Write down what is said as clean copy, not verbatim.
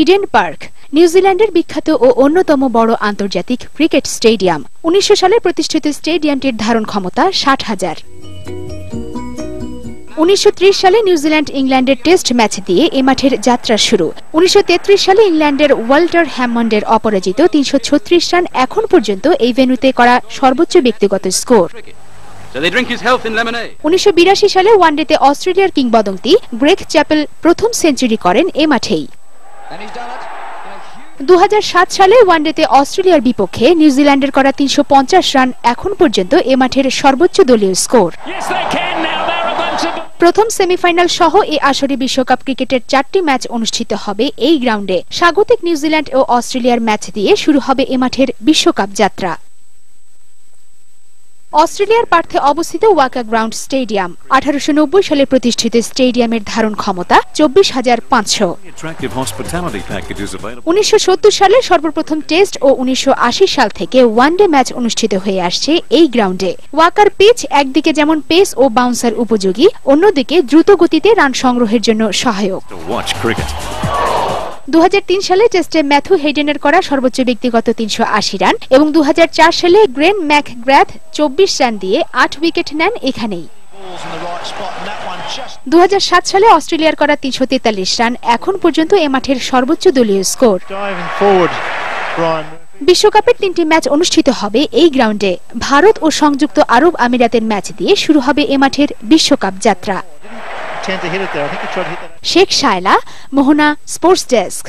Eden park নিউজিল্যান্ডের বিখ্যাত ও অন্যতম বড় আন্তর্জাতিক ক্রিকেট স্টেডিয়াম। 1900 সালে প্রতিষ্ঠিত স্টেডিয়ামটির ধারণ ক্ষমতা 60,000। 1930 সালে নিউজিল্যান্ড ইংল্যান্ডের টেস্ট ম্যাচ দিয়ে এ মাঠের যাত্রা শুরু। 1933 সালে ইংল্যান্ডের ওয়াল্টার হ্যামন্ডের অপরাজিত 336 রান এখন পর্যন্ত এই ভেন্যুতে করা সর্বোচ্চ ব্যক্তিগত স্কোর। 1982 সালে ওয়ানডেতে অস্ট্রেলিয়ার কিংবদন্তি গ্রেগ চ্যাপেল প্রথম সেঞ্চুরি করেন এ মাঠেই। 2007 সালে ওয়ানডেতে অস্ট্রেলিয়ার বিপক্ষে নিউজিল্যান্ডের করা 350 রান এখন পর্যন্ত এ মাঠের সর্বোচ্চ দলীয় স্কোর। প্রথম সেমিফাইনাল সহ এই আসরে বিশ্বকাপ ক্রিকেটের 4টি ম্যাচ অনুষ্ঠিত হবে এই গ্রাউন্ডে। স্বাগতিক নিউজিল্যান্ড ও অস্ট্রেলিয়ার ম্যাচ দিয়ে শুরু হবে এ মাঠের বিশ্বকাপ যাত্রা। অস্ট্রেলিয়ার পার্থে অবস্থিত ওয়াকা গ্রাউন্ড স্টেডিয়াম 1890 সালে প্রতিষ্ঠিত স্টেডিয়ামের ধারণ ক্ষমতা 24,500। 1970 সালে সর্বপ্রথম টেস্ট ও 1980 সাল থেকে ওয়ানডে ম্যাচ অনুষ্ঠিত হয়ে আসছে এই গ্রাউন্ডে। ওয়াকার পিচ একদিকে যেমন পেস ও বাউন্সার উপযোগী, অন্যদিকে দ্রুত গতিতে রান সংগ্রহের জন্য সহায়ক। 2003 সালে টেস্টে ম্যাথু হেডেনের করা সর্বোচ্চ ব্যক্তিগত 380 রান এবং 2004 সালে গ্রেন ম্যাকগ্রাথ 24 রান দিয়ে 8 উইকেট নেন এখানেই। 2007 সালে অস্ট্রেলিয়ার করা 343 রান এখন পর্যন্ত এ মাঠের সর্বোচ্চ দলীয় স্কোর। বিশ্বকাপের 3টি ম্যাচ অনুষ্ঠিত হবে এই গ্রাউন্ডে। ভারত ও সংযুক্ত আরব আমিরাতের ম্যাচ দিয়ে শুরু হবে এ মাঠের বিশ্বকাপ যাত্রা। শেখ শায়লা, মোহনা, স্পোর্টস ডেস্ক।